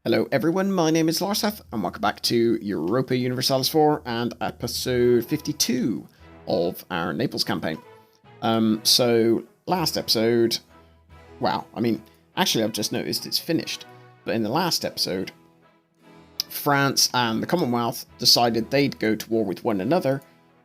Hello everyone, my name is Larseth and welcome back to Europa Universalis 4 and episode 52 of our Naples campaign. So last episode, actually I've just noticed it's finished, but in the last episode, France and the Commonwealth decided they'd go to war with one another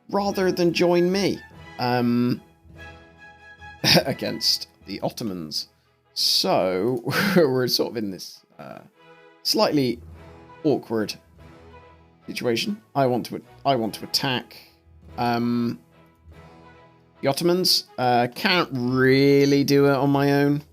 rather than join me against the Ottomans. So we're sort of in this slightly awkward situation. I want to attack the Ottomans. Can't really do it on my own.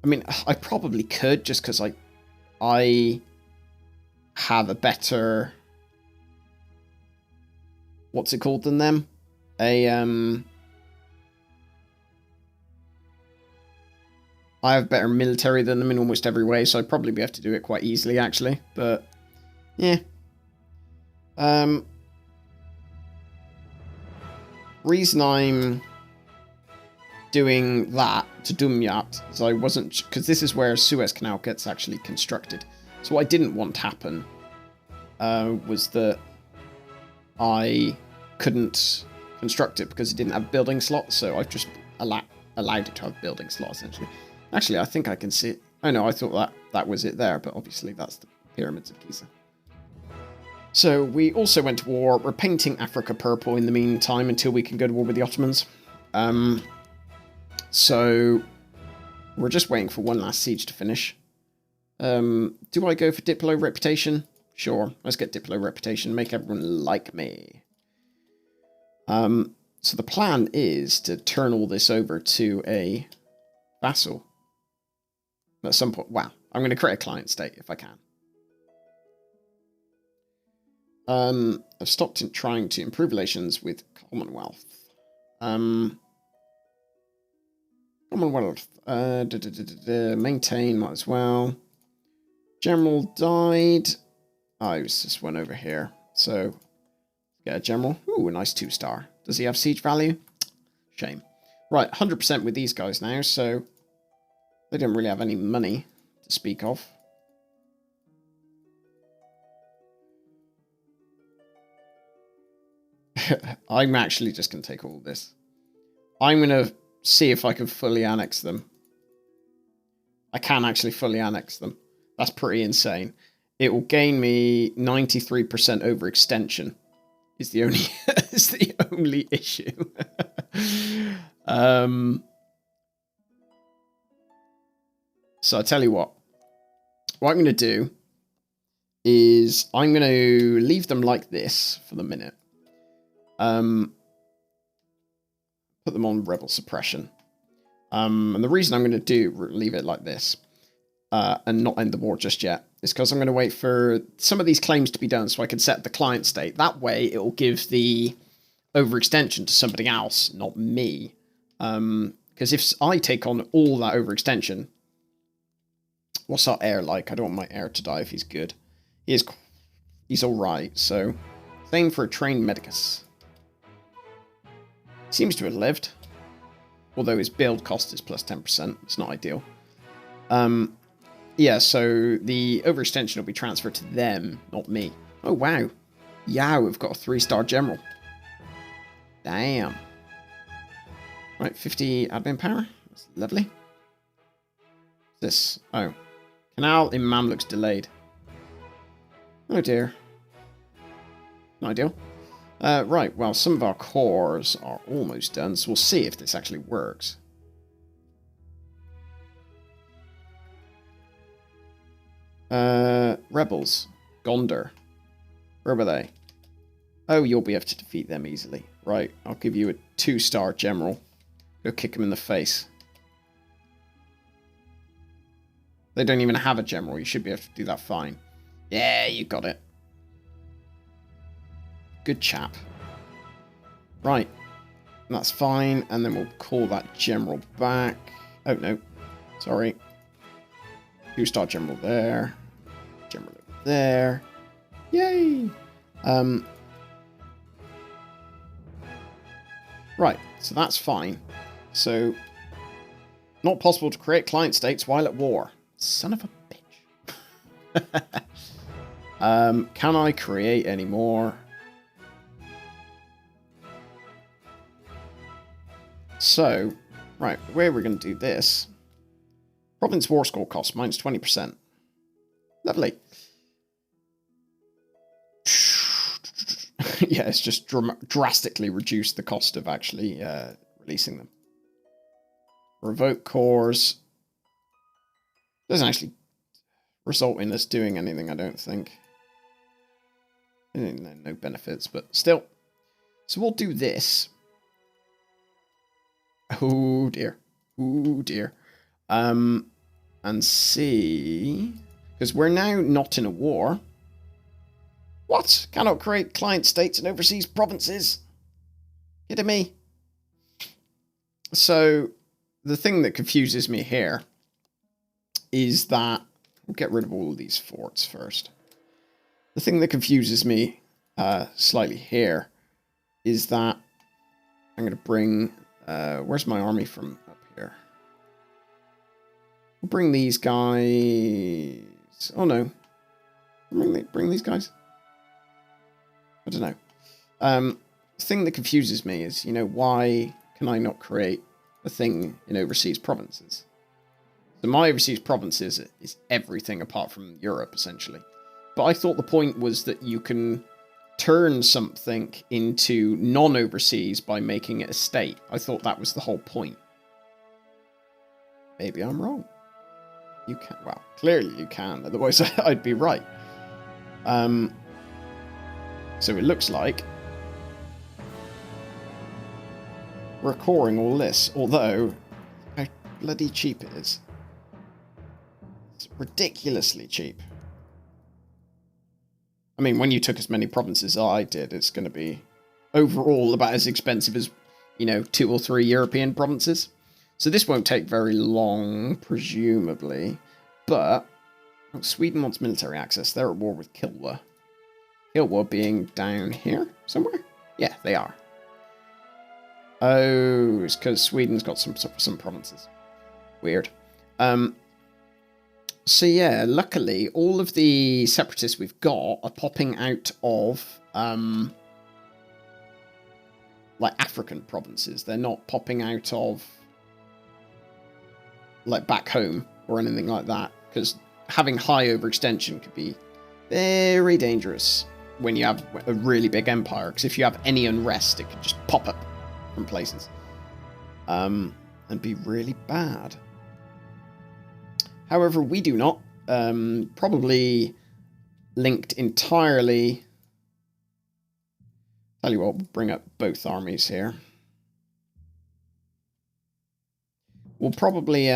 I mean, I probably could just because I have a better what's it called than them? I have better military than them in almost every way, so I'd probably be able to do it quite easily, actually. But, yeah. Reason I'm doing that to Dumyat is I wasn't... Because this is where Suez Canal gets actually constructed. So what I didn't want to happen was that I couldn't construct it because it didn't have building slots, so I've just allowed it to have building slots, essentially. Actually, I think I can see it. Oh no, I thought that was it there, but obviously that's the pyramids of Giza. So we also went to war. We're painting Africa purple in the meantime until we can go to war with the Ottomans. So we're just waiting for one last siege to finish. Do I go for Diplo reputation? Sure, let's get Diplo reputation. Make everyone like me. So the plan is to turn all this over to a vassal. At some point, wow, I'm going to create a client state if I can. I've stopped trying to improve relations with Commonwealth. Commonwealth, maintain, might as well. General died. Oh, it was this one over here. So, get a general. Ooh, a nice 2-star. Does he have siege value? Shame. Right, 100% with these guys now, so they didn't really have any money to speak of. I'm actually just going to take all this. I'm going to see if I can fully annex them. I can actually fully annex them. That's pretty insane. It will gain me 93% overextension. Is the only is the only issue. So I tell you what I'm going to do is I'm going to leave them like this for the minute. Put them on rebel suppression. And the reason I'm going to leave it like this and not end the war just yet is because I'm going to wait for some of these claims to be done so I can set the client state. That way it will give the overextension to somebody else, not me. Because if I take on all that overextension, what's our heir like? I don't want my heir to die if he's good. He's alright, so same for a trained medicus. Seems to have lived. Although his build cost is plus 10%. It's not ideal. Yeah, so the overextension will be transferred to them, not me. Oh, wow. Yeah, we've got a 3-star general. Damn. Right, 50 admin power. That's lovely. This. Oh. Canal in Mamluks delayed. Oh, dear. Not ideal. Right, well, some of our cores are almost done, so we'll see if this actually works. Rebels. Gondar. Where were they? Oh, you'll be able to defeat them easily. Right, I'll give you a 2-star general. Go kick him in the face. They don't even have a general. You should be able to do that fine. Yeah, you got it. Good chap. Right. That's fine. And then we'll call that general back. Oh, no. Sorry. 2-star general there. General over there. Yay! Right. So that's fine. So, not possible to create client states while at war. Son of a bitch. Can I create any more? So, right, the way we're going to do this. Province war score cost minus 20%. Lovely. Yeah, it's just drastically reduced the cost of actually releasing them. Revoke cores. Doesn't actually result in us doing anything, I don't think. No benefits, but still. So we'll do this. Oh dear. Oh dear. And see... Because we're now not in a war. What? Cannot create client states and overseas provinces? Kidding me? So, the thing that confuses me here is that... We'll get rid of all of these forts first. The thing that confuses me slightly here is that I'm going to bring... where's my army from up here? We'll bring these guys... Oh no. Bring these guys? I don't know. The thing that confuses me is, you know, why can I not create a thing in overseas provinces? So my overseas provinces is everything apart from Europe, essentially. But I thought the point was that you can turn something into non-overseas by making it a state. I thought that was the whole point. Maybe I'm wrong. You can. Well, clearly you can. Otherwise, I'd be right. So it looks like we're coring all this. Although, how bloody cheap it is. It's ridiculously cheap. I mean, when you took as many provinces as I did, it's going to be overall about as expensive as, you know, 2 or 3 European provinces. So this won't take very long, presumably. But Sweden wants military access. They're at war with Kilwa. Kilwa being down here somewhere? Yeah, they are. Oh, it's because Sweden's got some provinces. Weird. So yeah, luckily, all of the separatists we've got are popping out of, like, African provinces. They're not popping out of, like, back home or anything like that. Because having high overextension could be very dangerous when you have a really big empire. Because if you have any unrest, it could just pop up from places. And be really bad. However, we do not. Probably linked entirely... Tell you what, we'll bring up both armies here. We'll probably...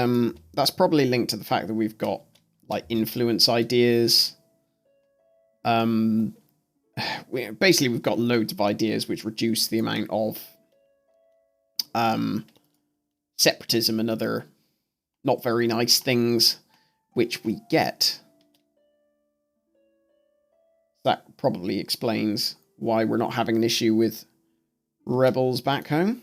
that's probably linked to the fact that we've got, like, influence ideas. Basically, we've got loads of ideas which reduce the amount of separatism and other not very nice things which we get. That probably explains why we're not having an issue with rebels back home.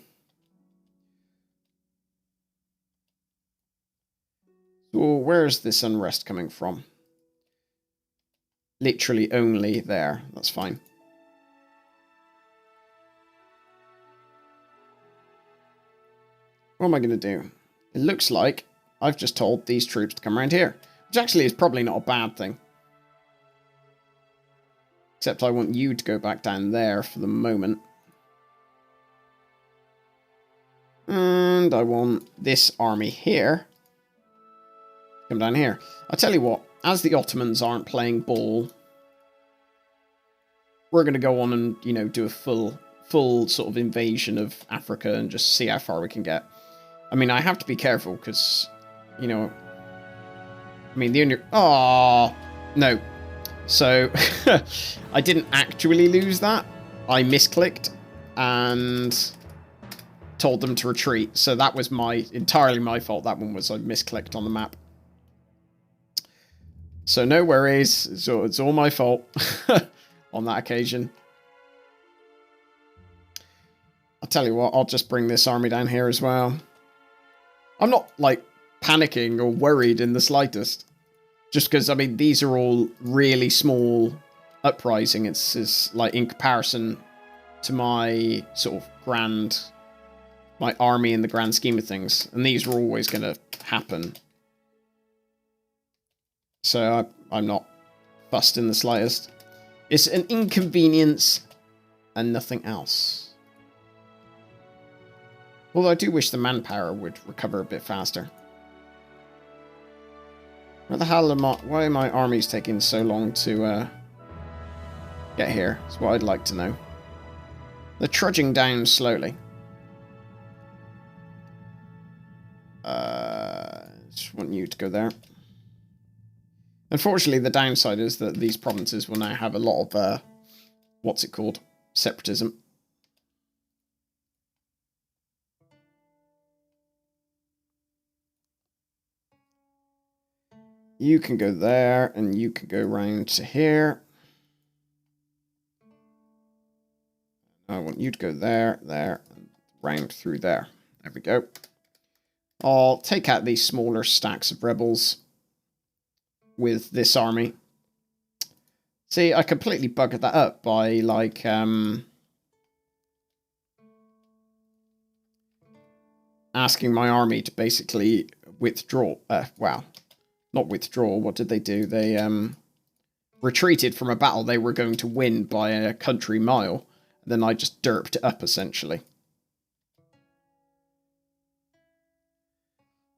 So where's this unrest coming from? Literally only there. That's fine. What am I going to do? It looks like I've just told these troops to come around here. Which actually is probably not a bad thing. Except I want you to go back down there for the moment. And I want this army here to come down here. I'll tell you what, as the Ottomans aren't playing ball, we're going to go on and, you know, do a full sort of invasion of Africa and just see how far we can get. I mean, I have to be careful because, you know, I mean, the only... Oh, no. So, I didn't actually lose that. I misclicked and told them to retreat. So that was entirely my fault. That one was I misclicked on the map. So no worries. It's all my fault on that occasion. I'll tell you what, I'll just bring this army down here as well. I'm not, like, panicking or worried in the slightest. Just because, I mean, these are all really small uprising. It's like in comparison to my sort of my army in the grand scheme of things. And these are always going to happen. So I'm not fussed in the slightest. It's an inconvenience and nothing else. Although I do wish the manpower would recover a bit faster. Where the hell why are my armies taking so long to get here? That's what I'd like to know. They're trudging down slowly. Just want you to go there. Unfortunately, the downside is that these provinces will now have a lot of, what's it called? Separatism. You can go there, and you can go round to here. I want you to go there, there, and round through there. There we go. I'll take out these smaller stacks of rebels with this army. See, I completely buggered that up by, like, asking my army to basically withdraw. Wow. Not withdraw, what did they do? They retreated from a battle they were going to win by a country mile. Then I just derped it up, essentially.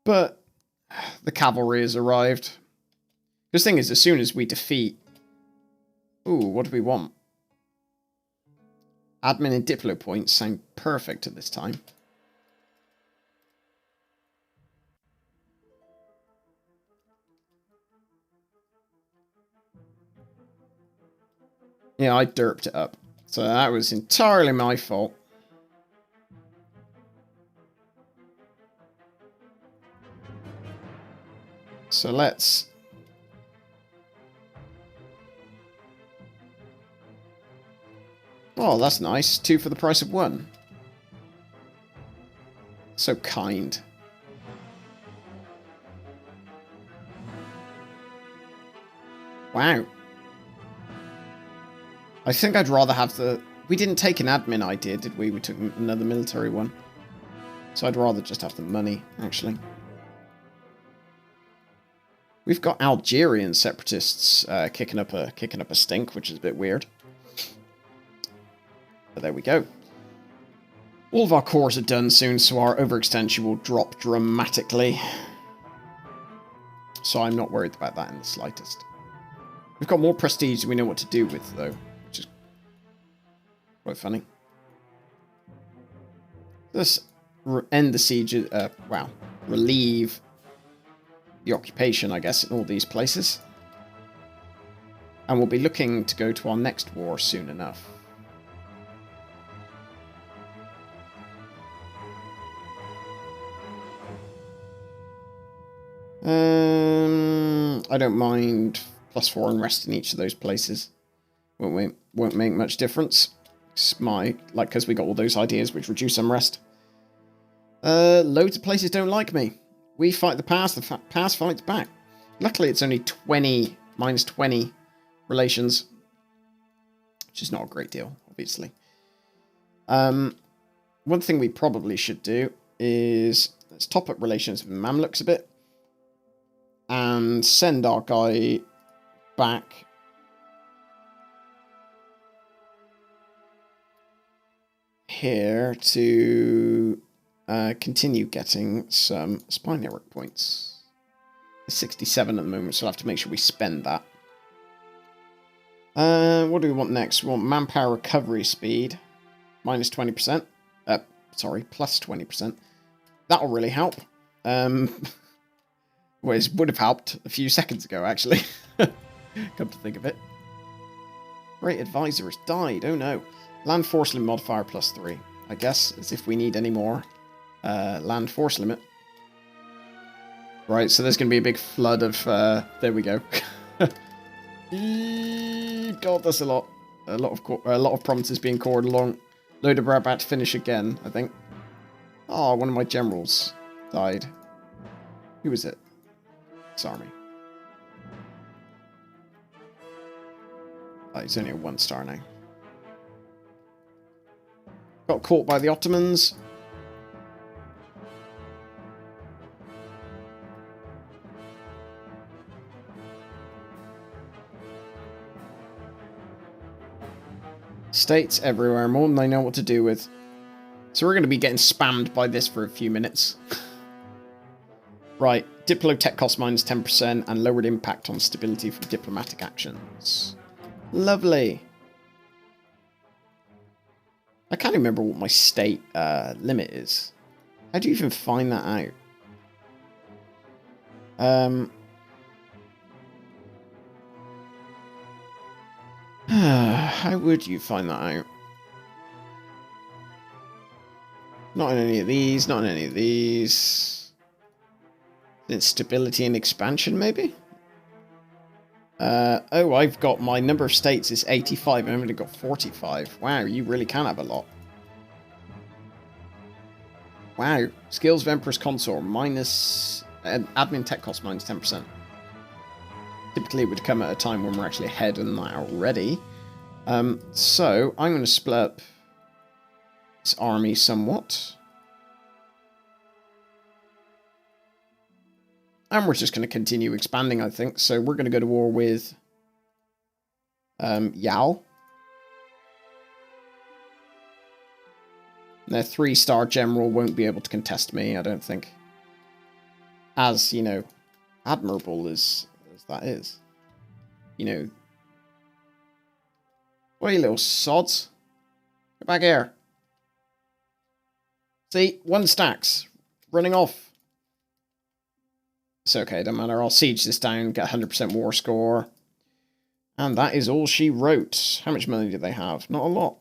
But the cavalry has arrived. The thing is, as soon as we defeat... Ooh, what do we want? Admin and Diplo points sound perfect at this time. Yeah, I derped it up. So that was entirely my fault. So let's... Oh, that's nice. 2 for the price of 1. So kind. Wow. I think I'd rather have the... We didn't take an admin idea, did we? We took another military one. So I'd rather just have the money, actually. We've got Algerian separatists kicking up a stink, which is a bit weird. But there we go. All of our cores are done soon, so our overextension will drop dramatically. So I'm not worried about that in the slightest. We've got more prestige than we know what to do with, though. Which is quite funny. Let's end the siege, wow, relieve the occupation, I guess, in all these places. And we'll be looking to go to our next war soon enough. I don't mind +4 unrest in each of those places. Won't make much difference. It's because we got all those ideas which reduce unrest. Loads of places don't like me. We fight the past past fights back. Luckily, it's only -20 relations, which is not a great deal, obviously. One thing we probably should do is let's top up relations with Mamluks a bit. And send our guy back here to continue getting some spy network points. 67 at the moment, so I'll have to make sure we spend that. What do we want next? We want manpower recovery speed. -20%. Sorry, +20%. That'll really help. Well, it would have helped a few seconds ago, actually. Come to think of it. Great advisor has died. Oh no. Land force limit modifier +3. I guess, as if we need any more land force limit. Right, so there's going to be a big flood of... there we go. God, that's a lot. A lot of provinces being cored along. Load of about to finish again, I think. Oh, one of my generals died. Who was it? Army. Oh, he's only a 1 star now. Got caught by the Ottomans. States everywhere, more than I know what to do with. So we're going to be getting spammed by this for a few minutes. Right, Diplotech cost minus 10% and lowered impact on stability from diplomatic actions. Lovely. I can't remember what my state limit is. How do you even find that out? How would you find that out? Not in any of these, not in any of these. Instability and expansion, maybe? Oh, I've got my number of states is 85, and I've only got 45. Wow, you really can have a lot. Wow, skills of Empress Consort minus... admin tech cost minus 10%. Typically it would come at a time when we're actually ahead in that already. So, I'm going to split up this army somewhat. And we're just going to continue expanding, I think. So we're going to go to war with Yao. Their 3-star general won't be able to contest me, I don't think. As, you know, admirable as that is. You know. What are you little sods? Get back here. See, 1 stacks. Running off. It's okay, don't matter. I'll siege this down, get 100% war score. And that is all she wrote. How much money do they have? Not a lot.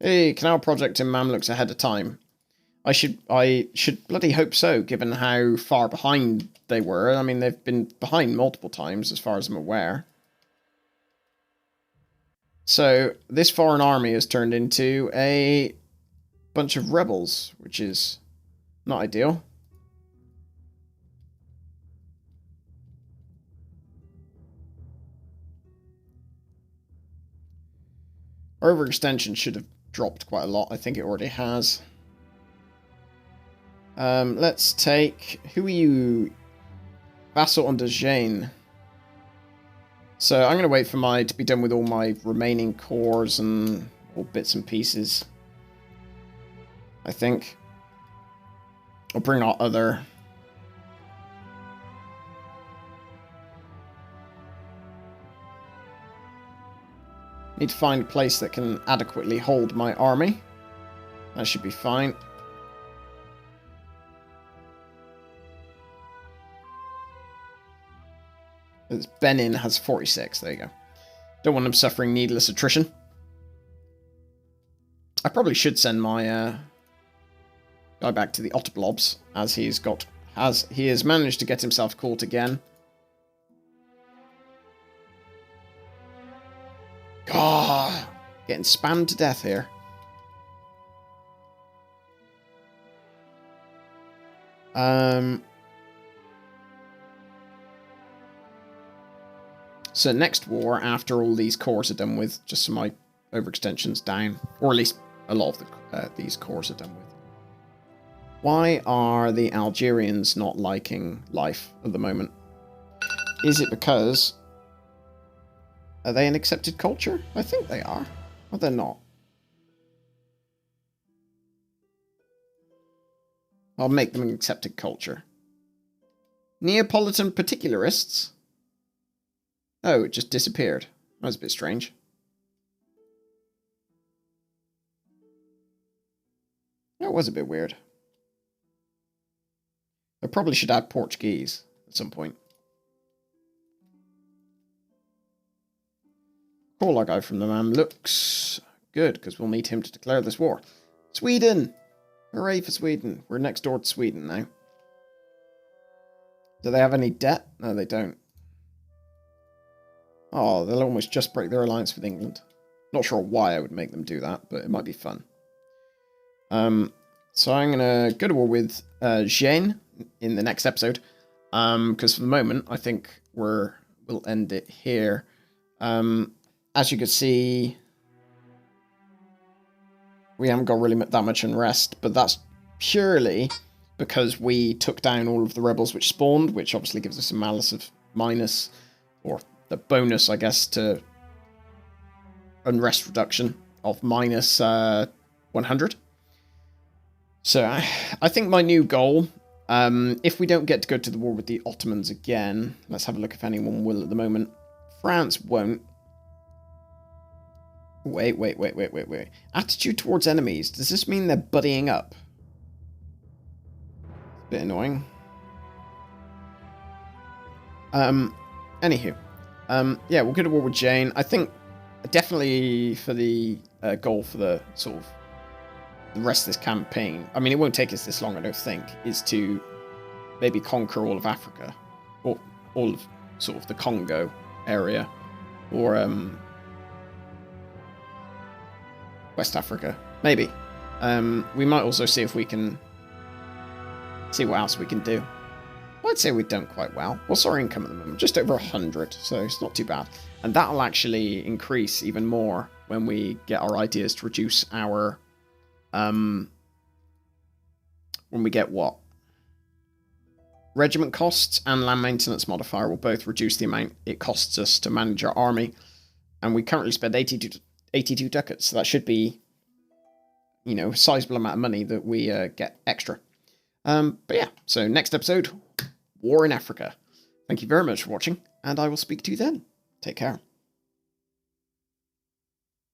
Hey, canal project in Mamluks ahead of time. I should bloody hope so, given how far behind they were. I mean, they've been behind multiple times, as far as I'm aware. So, this foreign army has turned into a bunch of rebels, which is not ideal. Our overextension should have dropped quite a lot. I think it already has. Let's take... Who are you? Vassal under Jane. So I'm going to wait for to be done with all my remaining cores and all bits and pieces. I think. I'll bring out other... Need to find a place that can adequately hold my army. That should be fine. Benin has 46. There you go. Don't want them suffering needless attrition. I probably should send my guy back to the Ottoblobs, as he has managed to get himself caught again. God, getting spammed to death here. So next war, after all these cores are done with, just so my overextension's down, or at least a lot of these cores are done with. Why are the Algerians not liking life at the moment? Is it because... Are they an accepted culture? I think they are. Or they're not. I'll make them an accepted culture. Neapolitan particularists? Oh, it just disappeared. That was a bit strange. That was a bit weird. I probably should add Portuguese at some point. Call our guy from the Mamluks. Good, because we'll need him to declare this war. Sweden! Hooray for Sweden. We're next door to Sweden now. Do they have any debt? No, they don't. Oh, they'll almost just break their alliance with England. Not sure why I would make them do that, but it might be fun. So I'm going to go to war with Jeanne in the next episode. Because for the moment, I think we're we'll end it here. As you can see, we haven't got really that much unrest, but that's purely because we took down all of the rebels which spawned, which obviously gives us a malus of minus, or the bonus, I guess, to unrest reduction of minus 100. So I think my new goal, if we don't get to go to the war with the Ottomans again, let's have a look if anyone will at the moment. France won't. Wait. Attitude towards enemies. Does this mean they're buddying up? A bit annoying. Anywho. Yeah, we'll go to war with Jane. I think definitely for the goal for the sort of the rest of this campaign, I mean, it won't take us this long, I don't think, is to maybe conquer all of Africa, or all of sort of the Congo area, or West Africa, maybe. We might also see if we can see what else we can do. I'd say we've done quite well. What's our income at the moment? Just over 100, so it's not too bad. And that'll actually increase even more when we get our ideas to reduce our when we get what? Regiment costs and land maintenance modifier will both reduce the amount it costs us to manage our army. And we currently spend 82 ducats, so that should be, you know, a sizable amount of money that we get extra. But yeah, so next episode, War in Africa. Thank you very much for watching, and I will speak to you then. Take care.